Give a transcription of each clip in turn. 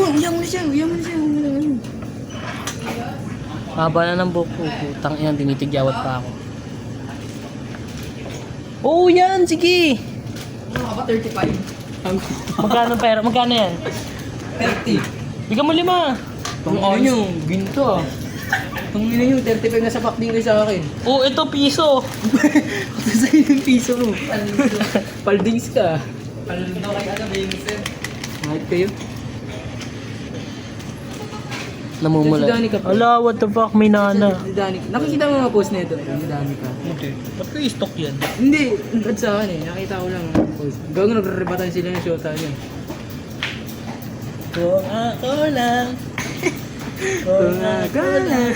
Uyan mo na siya. Haba na ng buko. Putang ina, tinitigyawat pa ako. Oo, yan! Sige! Ano ka ba? 35? Magkano pera? Magkano yan? 30. Bigyan mo 5. Ang ano nyo, ginto ah. Ang ina nyo, 35 na sapak din kayo sa akin. Oo, ito piso. Ito sa'yo yung piso mo. Paldings ka. Paldo kay ano, Vincent. Mahit kayo. Namumula. Si Danica pa. Ala, what the fuck? May nana. Si Danica. Nakikita mo mga post nito. Si Danica. Okay. Ba't kayo stock yan? Hindi, ad sa akin eh. Nakita ko lang ang post. Gawin nagre-rebatan sila ng shota niya. Kung ako lang. Kung ako lang.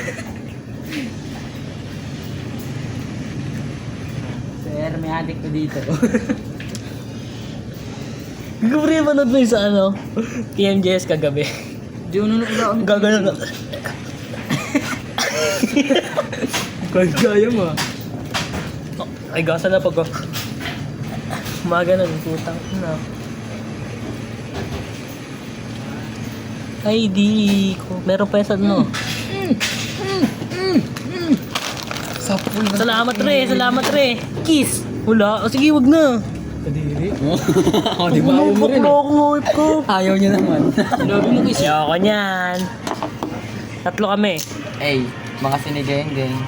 Sir, may adik ko dito. Ikaw rin manood mo yung sa ano? TMJS kagabi. Di ko nunok na kami. Gagano na. Kaya mo ah. Ay, gasa na pag... Umaga na, putang na. Ay, di ko. Meron pa sa ano. Sapul na. Salamat re. Kiss. Wala. O sige, wag na. Kadiri. Ako di ba mo Umupok rin na eh. akong whip ko. Ayaw niya naman. Sinabi mo kiss. Ayoko niyan. 3 kami. Ay, mga sinigayang-gayang.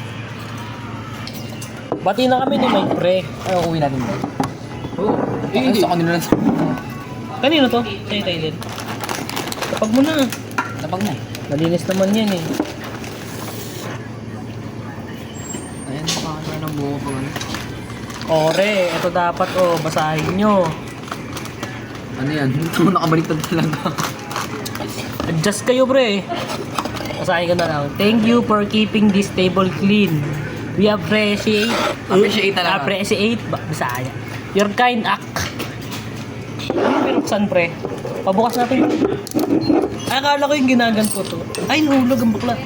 Bati na kami ni Mike pre. Ay, uuwi natin ba? Oo. Eh, hindi. Sa kanila lang. Kanino to? Sa'yo, Tyler. Kapag mo na. Napag na eh. Malinis naman yan eh. Ayan, makakaya ng buko ko. Ore, ito dapat basahin nyo. Ano yan? Hindi mo nakabaliktad talaga. Adjust kayo pre. Basahin ko na lang. Thank you for keeping this table clean. We appreciate Bisaya. Your kind act. Ano pinuksan pre? Pabukas natin. Ay, akala ko yung ginaganto to. Ay, nahulog ang bakla.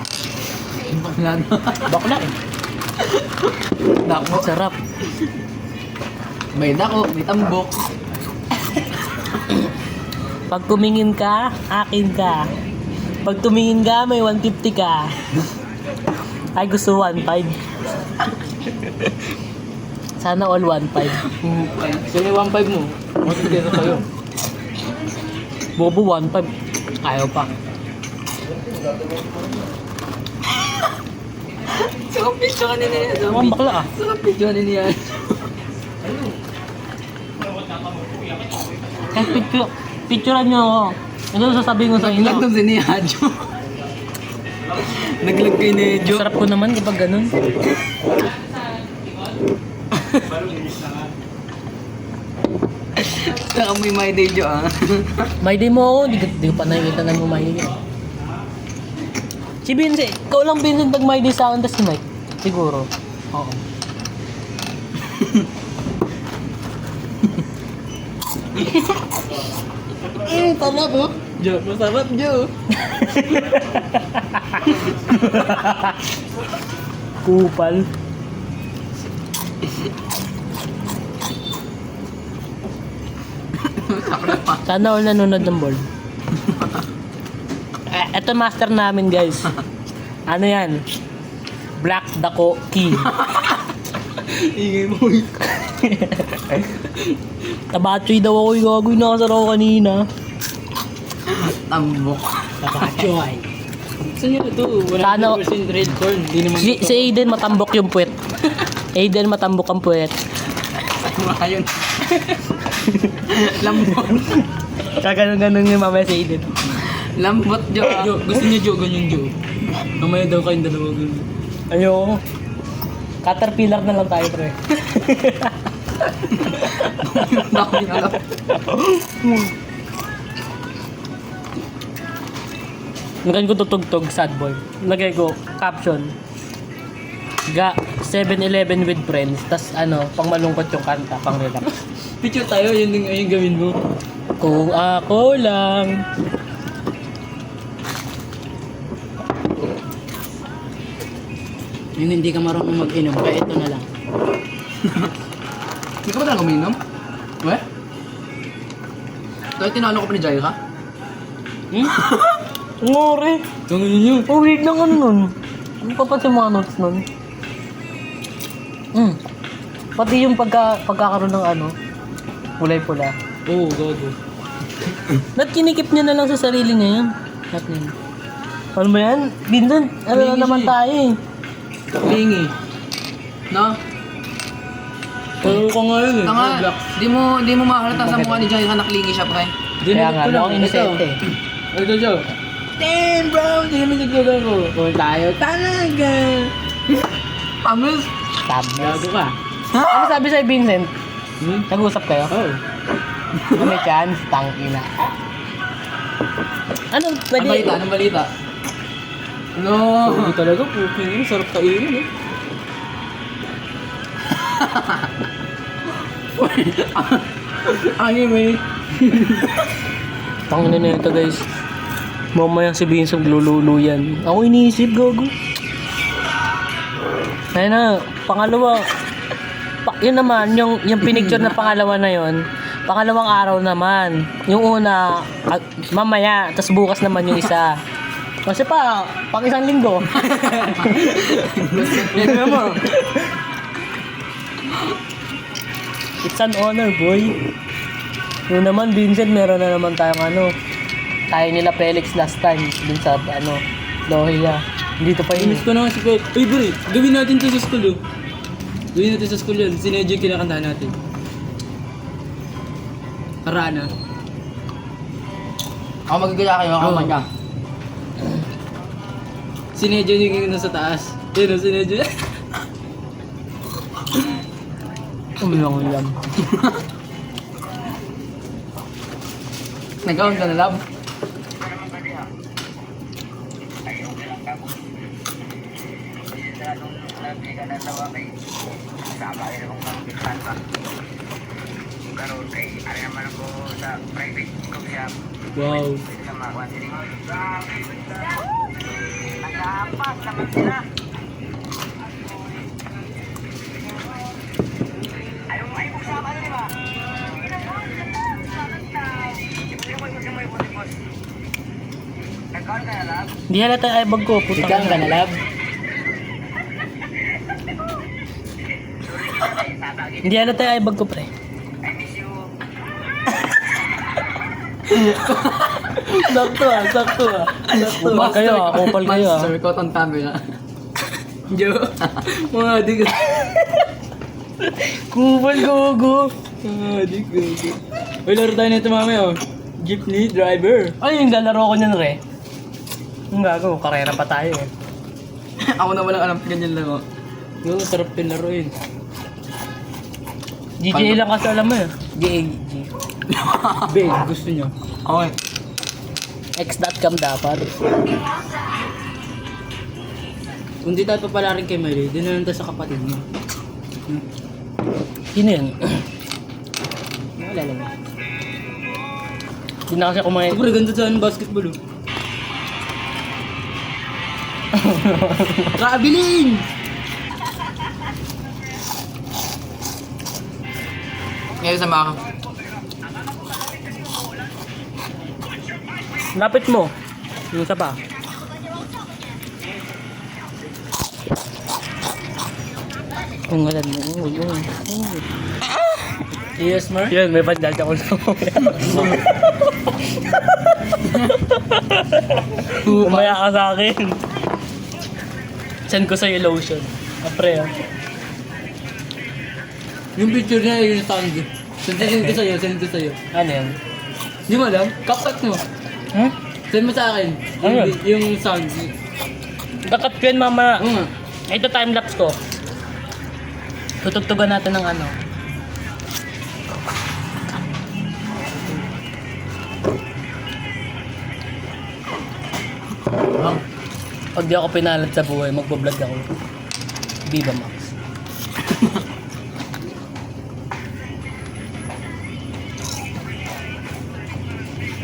Bakla na. Bakla eh. Dako. Sarap. May dako, may tambok. Pag tumingin ka, akin ka. Pag tumingin ka, may 150 ka. Ay, gusto 1.5. Sana all 1.5. Sino yung 1.5 mo? Mas dito sa'yo. Bobo 1.5. Ayaw pa. Saka picture ka nila yan. Ang bakla ah. Saka picture nila yan. Kahit picturean nyo ako. Ano sasabihin ko sa inyo? Naglag si ni Hadjo. Naglag kay ni Hadjo. Sarap ko naman kapag ganun. Saka may my day Jo ah. May day mo ako. Di ko pa nakikita na mo may day. Si Vincent. Ikaw lang Vincent pag may day sa akin. Tas si Mike. Siguro. Oo. Tama po. Jo, masarap Jo. Kupal. Sana all nanonood ng ball. Ito master namin guys. Ano yan? Black Dako Key. Ingay mo. Tabachoy daw ako yung gagawin nakasara ko kanina. Tambok. Tabachoy. Saan yun ito? 100% red corn. Di naman Si Aiden matambok yung puwet. Aiden matambok ang puwet. Ayun. Lambot. Kaganon-ganon yung mamaya si Aiden. Lambot Jo. Gusto niyo Jo, ganyan Jo. Mamaya daw kayong dalawa ganyan. Ayoko. Caterpillar na lang tayo pre. Dami na lang. Lagyan ko tutugtog, sad boy. Lagay ko, caption. 7-Eleven with friends. Tas ano, pang malungkot yung kanta, pang relax. Picture tayo, yun yung gawin mo. Kung ako lang. Yun hindi ka marunong mag-inom, kaya ito na lang. Hindi ka ba talaga uminom? We? Dahil tinalo ko pa ni Jaira? Ngori. Tangin nyo. Oh, weird lang ano nun. Ano pa pa sa mga notes nun? Pati yung pagkakaroon ng ano, kulay-pula. Oo, gago. Ba't kinikip niya na lang sa sarili niya yan? Ba't yun? Ano ba yan? Vincent, ano na Lingi naman siya tayo eh. Lingi. Na? Pero ko nga yun eh. Tanga, Black. di mo mahalata sa mukha ni Jai na naklingi siya, pre. Kaya nga, mukhang inosente eh. Ito, Joe. Damn, bro! Hindi kami naglagan ko. Kung tayo talaga. Amis. Tabas. Gago ka. Ano sabi sa'yo, Vincent? Nag-usap kayo? Oh. Ano may chance? Tangina. Ano, pwede? Anong balita? No. Hindi talaga, puking. Sarap kainin eh. Anime. Tangina na ito guys. Mamaya si Vincent lululo yan. Ako iniisip, gago. Ayun na, pangalawa. Yun naman, yung pinicture na pangalawa na yun. Pangalawang araw naman. Yung una, mamaya, tas bukas naman yung isa. Kasi pa, pang isang linggo. Yan naman. It's an honor, boy. Yun naman, Vincent, meron na naman tayong ano. Tayo nila Felix last time. Dun sa, ano, Lohia. Dito pa yun. Miss ko na nga si Pet. Uy, bro, gawin natin to sa school, oh. Gawin natin sa school yun. Sinedyo yung kinakantahan natin. Harana. Ako magagaya kayo, ako Oo. manga. Sinedyo yung nasa taas. Yun, oh, sinedyo. Umilang-ulang. Nagkaon ka na, love? Wow. Hindi halata ay bag ko. Putang Ikaw ka na, lab. Hindi halata ay bag ko, pre. Sakto ah, sakto ah. Sakto Kupal kayo ah, kupal kayo ah. Master ko tong tabi na. Jo. Mga di ko. Kupal gogo. Mga di ko. Uy, laro tayo nito mamaya, oh. Jeepney driver. Ay, yung lalaro ko niyan, re. Yung gago, karera pa tayo eh. Ako na walang alam, ganyan lang, oh. Yo, sarap din laruin. GTA lang kasi alam mo eh. Babe, gusto nyo. Okay. X.com dapat. Kung di tayo papala rin kay Mary, di na lang tayo sa kapatid niya. Sino yan? Wala lang. Hindi na kasi kumain. Sobrang ganda sa basketball, oh. Kabiling! Ngayon sama ako. Lapit mo. Yung isa pa. Ang galan mo. Yes, Mar? Yun, may bandal ako sa Umaya ka sa akin. Send ko sa'yo lotion. Apre ah. Yung picture niya, yung sound. Send ko sa'yo, send ko sa'yo. Ano yan? Hindi mo alam? Kapsat mo. Hmm? Send mo sa akin. Ano yun? Yung sound. Dakat ko yun mamaya. Oo nga. Ito timelapse ko. Tutugtugan natin ng ano. Pag di ako pinalat sa buhay, magbablog ako. Viva Max.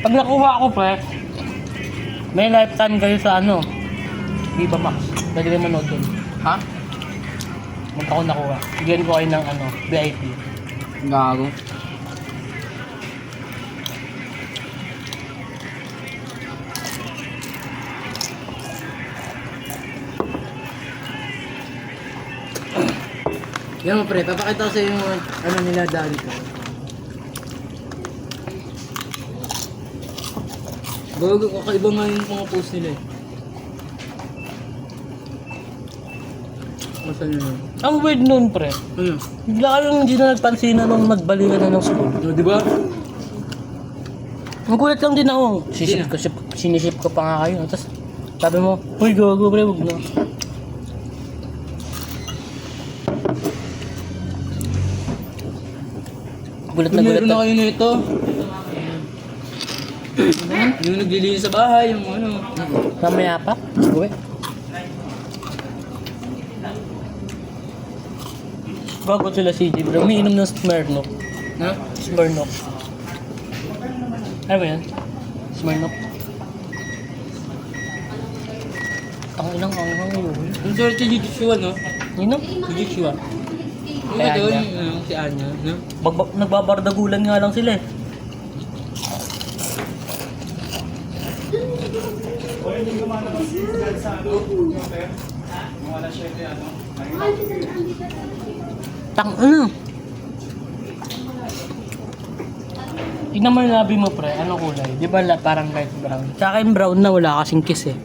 Pag nakuha ako, pre, may lifetime kayo sa ano, Viva Max. Pwede kayo manood dun. Ha? Kung ako nakuha. Bigyan ko kayo ng ano, VIP. Gago. Yan mo pre, papakita ko sa yung ano nila dali ko. Bago kakaiba nga yung mga post nila eh. Masan yun yun? Ang weird nun, pre. Ano? Bigla kayong hindi na nagpansinan nung nagbalikan na ng school. No, di ba? Nagulat lang din ako. Sinisip ko pa nga kayo. Tapos sabi mo, uy, gago pre, wag na. Gulat na gulat Meron na ako. kayo nito. Yung naglilinis sa bahay, yung ano. Mamaya pa? Uwi. Bago sila CJ bro, umiinom ng Smirnoff. Ha? Smirnoff. Ano ba yan? Smirnoff. Ang ilang anghang yun. Yung sort si Jichua, no? Inom? Si Jichua. Ano Kaya doon? Anya. Si Anya, no? Nagbabardagulan nga lang sila eh. Tang ano? Tignan mo yung labi mo pre, ano kulay? Di ba parang light brown? Sa akin brown na, wala kasing kiss eh.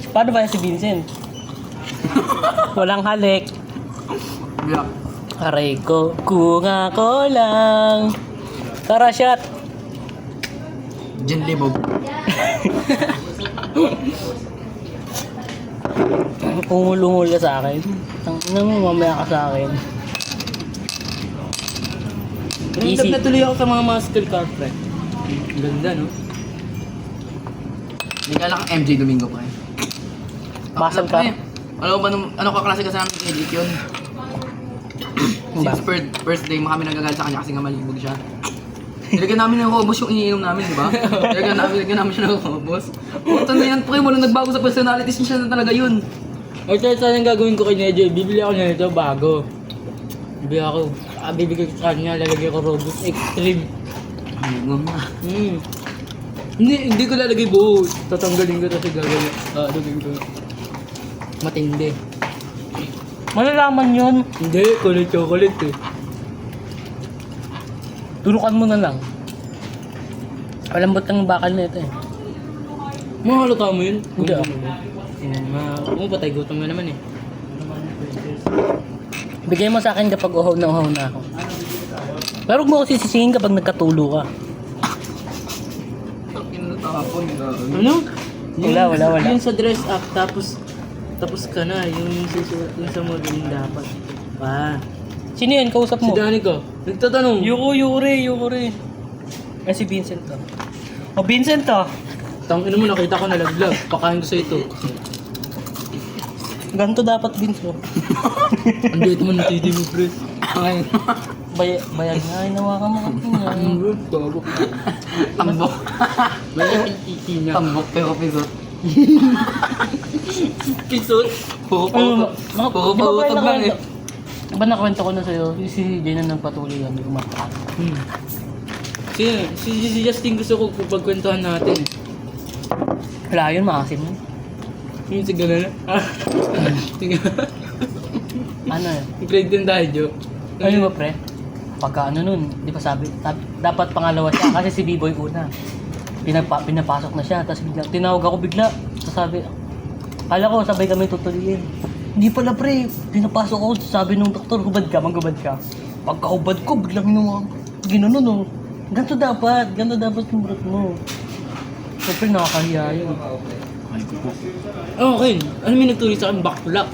Paano ba yan si Vincent? Walang halik. Black. Aray ko, kung ako lang. Tara, shot. Jen Libog. Pumulungol ka sa akin. Ano mo, mamaya ka sa akin. Easy. Easy. Na tuloy ako sa mga muscle car, pre. Ang ganda, no? Hindi ka lang MJ Domingo pa eh. Muscle car? Ano ka klase ka sa namin edit yun? Since first day mo kami nagagalit sa kanya kasi nga malibog siya. Nilagyan namin ng Robos yung iniinom namin, di ba? Nilagyan namin siya ng Robos. Puta na yan, pre, walang nagbago sa personalities niya na talaga yun. O kaya saan yung gagawin ko kay Nejo? Bibili ako na ito bago. Bibigay ko sa kanya, lalagay ko Robust Extreme. Hindi ko lalagay buo. Tatanggalin ko kasi gagawin. Lagay ko. Matindi. Malalaman yun. Hindi, kulay chocolate eh. Turukan mo na lang. Malambot ang bakal na ito eh. Mahalata mo yun? Hindi ah. Patay gutom na naman eh. Bigay mo sa akin kapag uhaw na ako. Pero huwag mo ako sisisihin kapag nagkatulo ka. Ano? Wala. Yung sa dress up, tapos ka na. Yung sa modeling dapat. Sino yun? Kausap Si mo? Danica, nagtatanong. Yuri. Ay, si Vincent to. O, Vincent to. Tangin mo, nakita ko nalaglag. Pakain ko sa ito. Ganto dapat, Vince. Ang date mo ng titi mo, pre. Ay, Bayag nga, inawakan mo kasi nga. Bago. tambok. May yung titi niya. Tambok pero pisot. Pisot. Puro pautog lang eh. Diba nakwento ko na sa'yo, si Jay na nagpatuloy kami kumanta. Si Justin gusto ko pagkwentuhan natin. Wala yun, maasim mo. Yung sigala na. Ano yun? Grade din tayo, Jo. Ano ba pre? Pagka ano nun, di ba sabi, dapat pangalawa siya kasi si B-Boy una. Pinapasok na siya, tapos bigla, tinawag ako bigla. Tapos sabi, kala ko sabay kami tutuloyin. Hindi pala pre, pinapasok ako, sabi nung doktor, hubad ka, maghubad ka. Pagkahubad ko, biglang ginanon no. Ganto dapat yung brat mo. Siyempre nakakahiya yun. Okay, ano may nagtuloy sa akin? Bakla.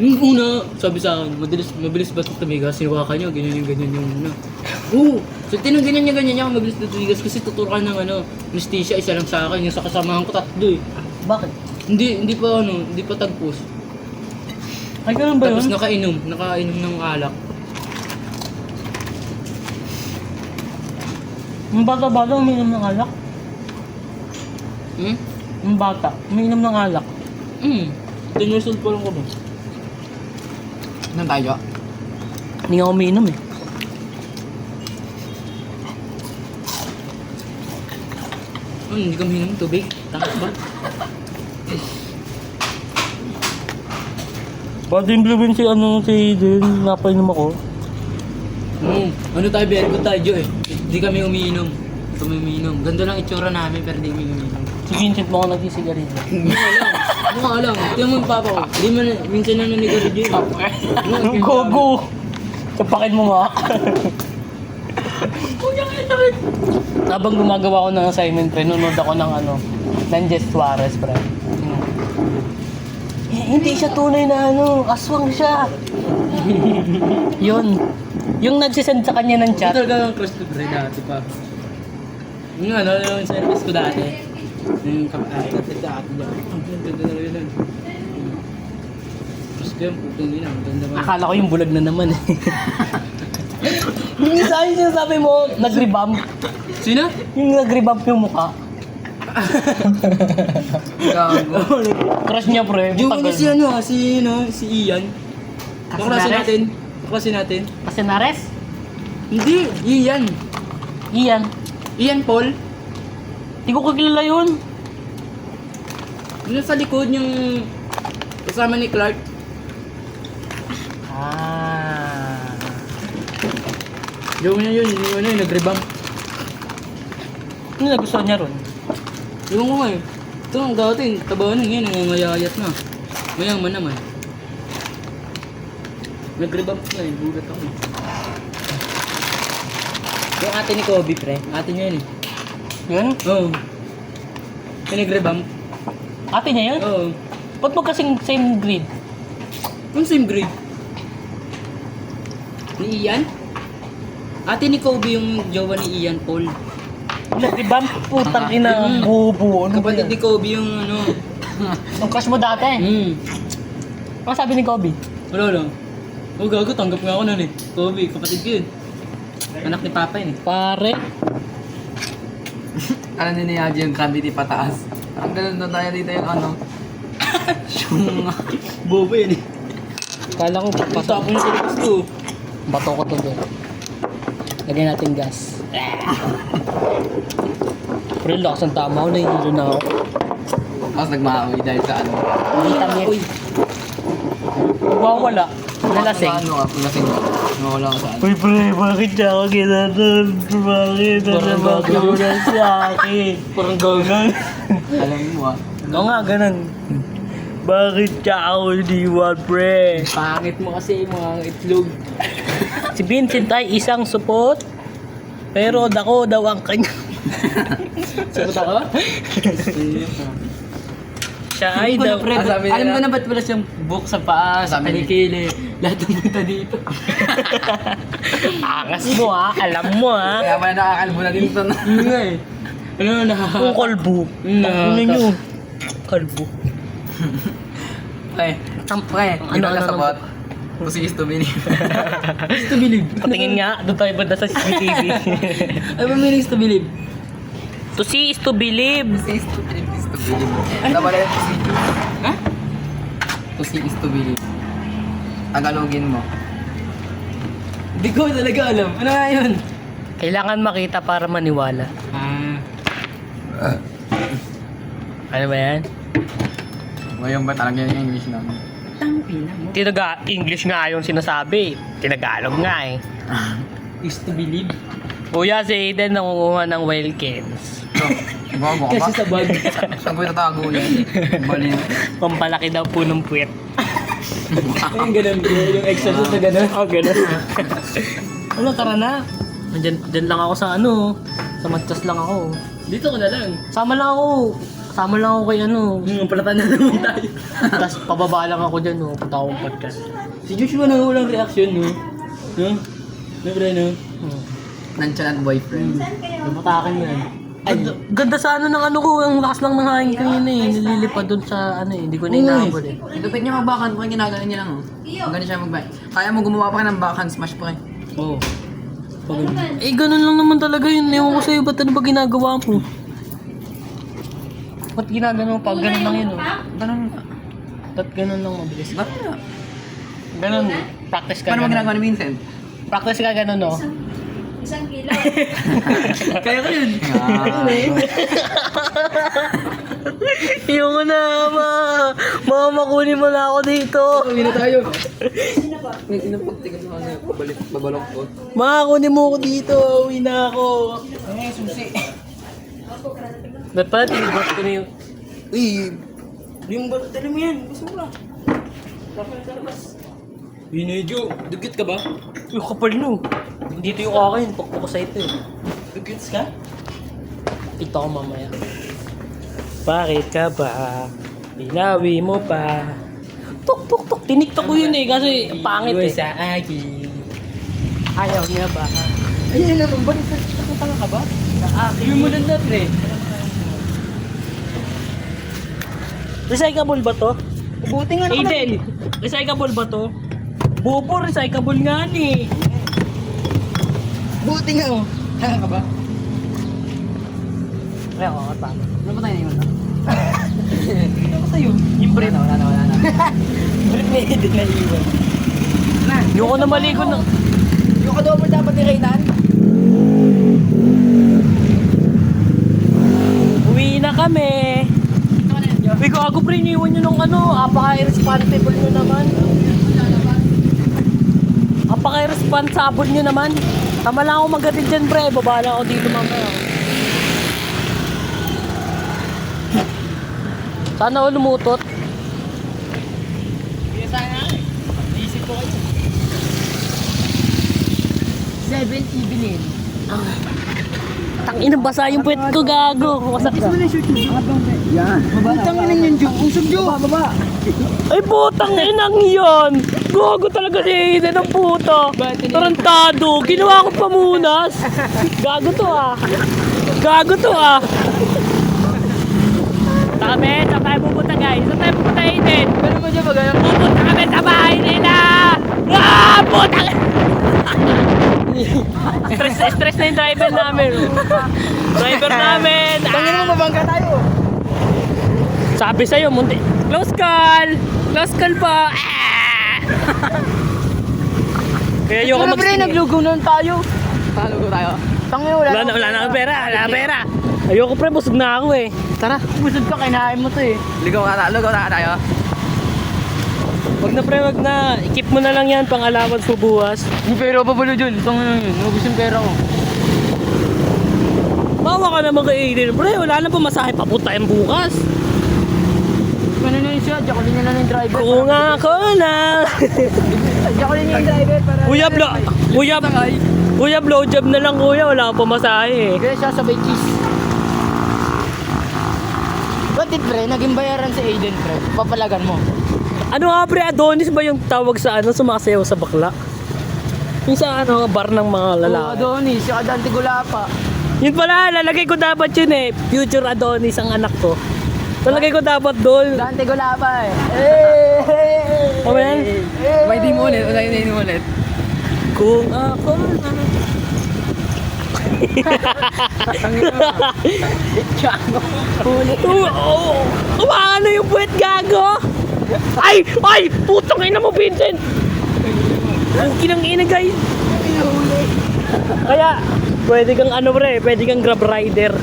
Yung una, sabi sa akin, mabilis ba ito tumigas? Sinuwakan nyo, ganyan yung ano. Oo, so tinangganan niya, mabilis na tumigas kasi tuturukan ng ano, anesthesia, isa lang sa akin, yung sa kasamahan ko, tatlo eh. Bakit? Hindi pa tagpos. Ay, ganun ba Tapos yun? nakainom ng alak. Yung bata-bata umiinom ng alak. Yung bata, umiinom ng alak. 10 years old pa lang ko ba? Nang tayo? Hindi nga umiinom eh. Hindi ka minom tubig? Tangos ba? Pwede yung blue si ano si Aiden. Napainom ako. Ano tayo, very good tayo, Jo eh. Hindi kami umiinom. Hindi kami umiinom. Ganda lang itsura namin, pero hindi kami umiinom. Si Vincent mo ako nagsisigarilyo. Hindi ko alam. Ano ka alam? Tingnan mo yung papa ko. Hindi man, minsan na nanigarilyo eh. Ang gogo! Kapakin mo nga. Habang gumagawa ko ng assignment, pre, nunod ako ng ano, ng Jess Suarez, pre. Hindi siya tunay na ano, aswang siya. Yun. Yung nagsisend sa kanya ng Ito chat. talaga ang crush ko, pre, dati pa. Yung ano, yung service ko dati. Yung kapatid dati dyan. Ang ganda talaga yun. Crush ko yung putong yun. Ang ganda ba? Akala ko yung bulag na naman eh. Yung isa yung sinasabi mo, nag-revamp. Sino? Yung nag-revamp yung mukha. Gago. Crush niya, pre. Yung Matagal. si ano, si Ian. Kaklase Casinares? natin. Kaklase natin. Casinares? Hindi, Ian. Ian. Ian Paul. Di ko kakilala yun. Yung sa likod yung kasama ni Clark. Ah. Yung yun, yung nag-revamp. Ano nagustuhan niya ron? Yung ko nga eh. Ito ang dati, tabaho na ngayon, nangangamayayat na. Mayaman naman. Nag-revamp na eh, bugat ako eh. Yung ate ni Kobe, pre. Ate niya yun eh. Yun? Oo. Yung nag-revamp. Ate niya yun? Oo. Ba't mo kasing same grade? Yung same grade. Ni Ian? Ate ni Kobe yung jowa ni Ian Paul. Nag-revamp? Putang ina, buo-buo. Ano ba Kapatid ni yan? Kobe yung ano. Yung crush mo dati. Ano sabi ni Kobe? Wala lang. Oh, gago, tanggap nga ako nun eh. Kobe, kapatid ko yun. Anak ni Papa yun eh. Pare. Alam ni Haji yung cavity pataas. Ang ganun na tayo dito yung ano. Yung Bobo yun eh. Kala ko Basta papasok. ako yung service ko. Bato ko to doon. Lagyan natin gas. Pero lakas ng tama ko, nahihilo na ako. tapos nagmaamoy dahil sa ano. Vitamir. Wawala. Nalasing. Ano ka, lasing ka. Nawala ka sa ano. Uy, pre, bakit siya ako ginanong? Bakit? Parang Nabagaw na sa akin. Parang gawin. Alam mo ah. Oo nga, ganun. Bakit siya ako iniwan, pre? Pangit mo kasi mga itlog. Si Vincent ay isang supot, pero dako daw ang kanya. Sagot ako? Siya ay daw. Ah, sabi nila. Alam ko na ba't wala siyang book sa paa, sa Sabi ni- kalikili. Lahat ng punta dito. Angas mo ha, alam mo ha. Kaya pala nakakalbo na dito na. Yun nga eh. Ano Kung kalbo. Ano nyo? Kalbo. Pre, pre, Ano, dito ka ano, sa bot. Pusi is to believe. to believe. Patingin nga, doon tayo banda sa CCTV. Ano ba meaning to believe? To see is to believe. Pusi is to believe is to believe. Dapat yan pusi. Ha? Pusi is to believe. Tagalogin mo. Hindi ko talaga alam. Ano nga yun? Kailangan makita para maniwala. Ano ba yan? Ngayon ba talaga yung English namin? Tangpina mo. English nga yung sinasabi. Tinagalog nga eh. Is to believe. Kuya, si Aiden nangunguha ng Wilkins. Bago ka Kasi ba? sa bag. Saan ko itatago yan? Balin. Pampalaki daw po ng puwet. Yung ganun. Yung exercise na ganun. Oh, ganun. Ano, tara na. Diyan lang ako sa ano. Sa Matas lang ako. Dito ko na lang. Sama lang ako. Sama lang ako kay ano. Palatan na naman tayo. Tapos pababa lang ako dyan, no. Punta akong podcast. Si Joshua nang walang reaction, no? No? No, pre, no? Nonchalant boyfriend. Lumatakin mo yan. Ganda sa ano ng ano ko. Ang lakas lang ng hangin kanina eh. Nililipad dun sa ano eh. Hindi ko na inaabot eh. Lupit niya mag-backhand, kung ginagano niya lang oh. Ganun siya mag-backhand. Kaya mo gumawa pa ka ng backhand smash pa Oo. Pag Eh, ganun lang naman talaga yun. Ewan ko sa'yo, ba't ano ba ginagawa mo? Ba't ginagano mo? Pag ganun lang yun, oh. Ganun. Ba't ganun lang mabilis? Ganun na. Ganun, practice ka Paano mo ganun. ginagawa ni Vincent? Practice ka ganun, no? Isang kilo. Kaya ko yun. Yung na, mama, kunin mo na ako dito. Uwi na tayo. May inapagtigan mo ano, babalok ko. Ma, kunin mo ako dito. Uwi na ako. Susi. Ba't pala, tinibot ko na yung... Uy, yung dali mo yan. Gusto mo ba? Binedyo, dugit ka ba? Yung kapal no. Dito yung akin, pukpuk ko sa ito eh. Dugits ka? Ito ko mamaya. Bakit ka ba? Pinawi mo pa. Tuk tuk tuk. Tiniktok ko yun eh kasi pangit eh. Sa akin. Ayaw niya ba? Ayun na naman, bakit nakatanga ka ba? Sa akin. Yung mulan na pre. Recyclable ba to? Buti nga Aiden, recyclable ba to? Bobo, recyclable nga ni. Buti nga oh. Tanga ka ba? Ay, oo, tama. Ano ba tayo na yun? Ano ba sa'yo? Yung bread. Wala na. Bread na Aiden na iwan. Yung ko na maligo na. Yung adobo dapat ni Raynan? Uwi na kami. Uy, gago pre, iniwan nyo nung ano, apaka-irresponsible nyo naman. Apaka-irresponsible nyo naman. Tama lang ako magatid dyan pre, baba lang ako dito mamaya. Sana ako lumutot. Hindi sana eh. Naisip ko kayo. 7 evening. Tangina, basa yung puwet ko, gago. Wasak ka. Yan. Butang ina niyan, Jo. Usog, Jo. Baba. Ay, putang inang yun. Gago talaga si Aiden ng puto. Tarantado. Ginawa ko pamunas. Gago to ah. Gago to ah. Kami, saan tayo pupunta guys? Saan tayo pupunta Aiden? Pero ba dyan bagay? Pupunta kami sa bahay nila! Ah! Putang! stress na yung driver namin. Driver namin! Tangin mo, mabangga tayo. Sabi sa'yo, munti. Close call! Close call po! Ah! Kaya ayoko Pero pre, naglugaw na tayo. Talo ko tayo. Tangin mo, Wala na akong pera, wala na pera. Ayoko pre, busog na ako eh. Tara, busog ka, kinain mo to eh. Ligaw na tayo. Wag na pre, wag na. I-keep mo na lang yan pang allowance mo buwas. May pera pa pala dyan. Tangin na yun. Nabus yung pera ko. Bawa ka naman kay Aiden. Pre, wala na pumasahe papunta yung bukas. Ganun na yun siya. Jacqueline na lang yung driver. Kung ako na. Jacqueline yung driver para... Kuya, blowjob na lang kuya. Wala kang pumasahe eh. Kaya siya sabay cheese. Ba't di pre, naging bayaran si Aiden pre? Papalagan mo. Ano nga pre, Adonis ba yung tawag sa ano, sumasayaw sa bakla? Yung sa ano, bar ng mga lalaki. Oo, Adonis, yung Adante Gulapa. Yun pala, lalagay ko dapat yun eh. Future Adonis ang anak ko. Lalagay ko dapat doon. Adante Gulapa eh. O ba yan? May di mo ulit. Wala yun mo ulit. Kung ako na. Umaano yung puwet gago? Ay! Ay! Putang ina mo, Vincent! Puki ng ina, guys! Kaya, pwede kang ano pre, pwede kang grab rider.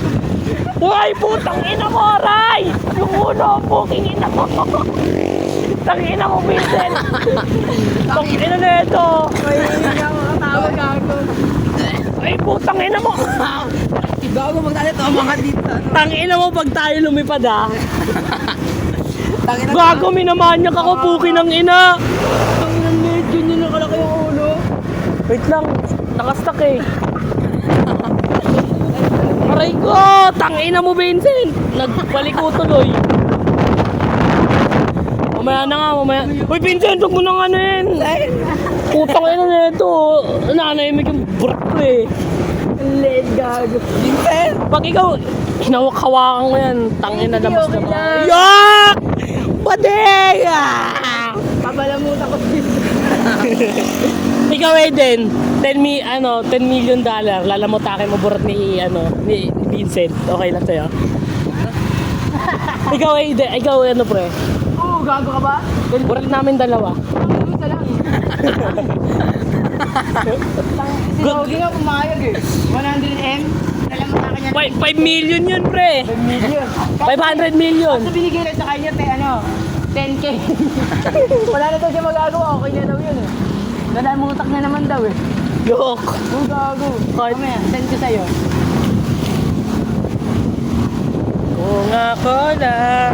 Uy! Putang ina mo, Ray! Yung uno, puking ina mo! Tangina mo, Vincent! Tangina na ito! Ay, hindi ako katawag ako. Ay, putang ina mo! Gago magdali to mga dito. Tangina mo pag tayo lumipad ah! Tangina. Gago, minamanyak ako, puki ng ina! Ang medyo nyo nakalaki yung ulo. Wait lang, nakastak eh. Aray ko! Tangina mo, Vincent! Nagpaliko tuloy. Mamaya na nga, mamaya. Uy, Vincent, huwag mo nang ano yun. Putang ina na ito. Nanahimik yung burk ko eh. Late gago. Vincent! Pag ikaw, hinawak-hawakan ko yan. Tangina labas okay naman. lang. Yak! Badeng! Ah! Kabalamutan ko dito. Ikaw Aiden, 10 million dollar, lalamotakin mo burot ni Vincent. Okay lang sa'yo. Ikaw Aiden, ikaw ano pre? Oo, gago ka ba? Burot namin dalawa. Isa lang. Si Logi nga pumayag eh. 100M. Alam mo sa kanya. 5 million yun, pre. 5 million. 500 million. Kasi binigay lang sa kanya, 10K. Wala na daw siya magagawa, okay na daw yun eh. Nadamutak na naman daw eh. Yok. Oh, gago. Mamaya, send ko sa'yo. Kung ako lang.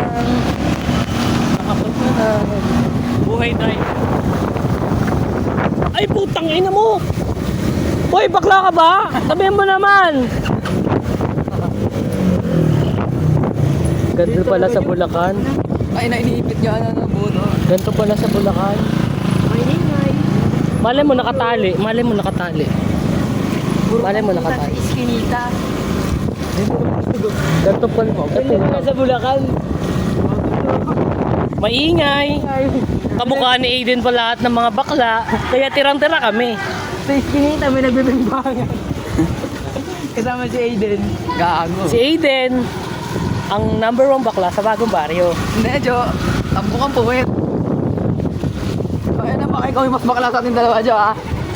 Nakapunta na. Buhay tayo. Ay, putang ina mo. Hoy, bakla ka ba? Sabihin mo naman. Ganito pala sa Bulacan. Ay, iniipit niya na buo, no? Ganito pala sa Bulacan. Malay mo nakatali. Malay mo nakatali. Malay mo nakatali. Iskinita. Ganito pala. Ganito pala sa Bulacan. Maingay. Kamukha ni Aiden pa lahat ng mga bakla. Kaya tirang-tira kami. Sa iskinita, may nagbibimbangan. Kasama si Aiden. Gago. Si Aiden, ang number 1 bakla sa bagong baryo. Hindi, Jo. Ang bukang puwet. Ay, na baka ikaw yung mas bakla sa ating dalawa, Jo, ha?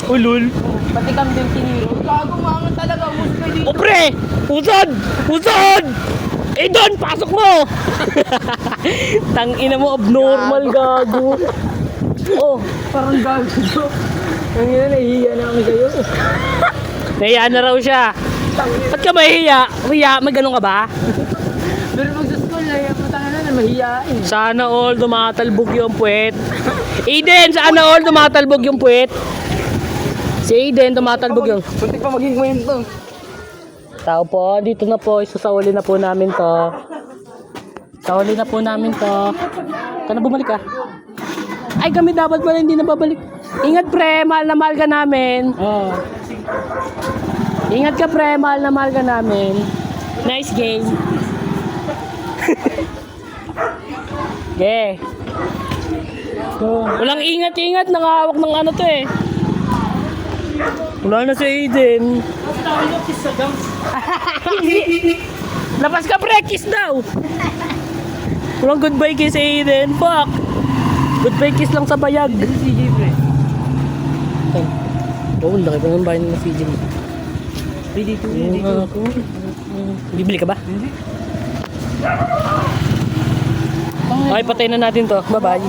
Ulul. Pati kambing tiniro. Gago mga talaga. Uso kayo dito. O pre! Usod! Usod! Aiden, pasok mo! Tangina mo, abnormal gago. Oh, Parang gago to. Ang ina, nahihiya na kami sa'yo. nahiya na raw siya. Ba't ka mahihiya? Riya, may ganun ka ba? Pero pag sa school, matanga na mahihiyain. Sana all dumatalbog yung puwet. Aiden, sana all dumatalbog yung puwet. Si Aiden, dumatalbog yung... Puntik pa maging kwento. Tao po, dito na po, isasauli na po namin to. Sauli na po namin to. Sana bumalik ka. Ay, kami dapat pala hindi na babalik. Ingat pre, mahal na mahal ka namin. Oo. Ingat ka pre, mahal na mahal ka namin. Nice game. Yeah. Walang ingat-ingat, nakahawak ng ano to eh. Wala na si Aiden. Lapas ka pre, kiss daw. Walang goodbye kiss Aiden. Fuck. Goodbye kiss lang sa bayag. CJ, pre. Oh, laki pa ng bayan ng CJ mo. Dito, Ako. Bibili ka ba? Hindi. Okay, patayin na natin to. Bye-bye.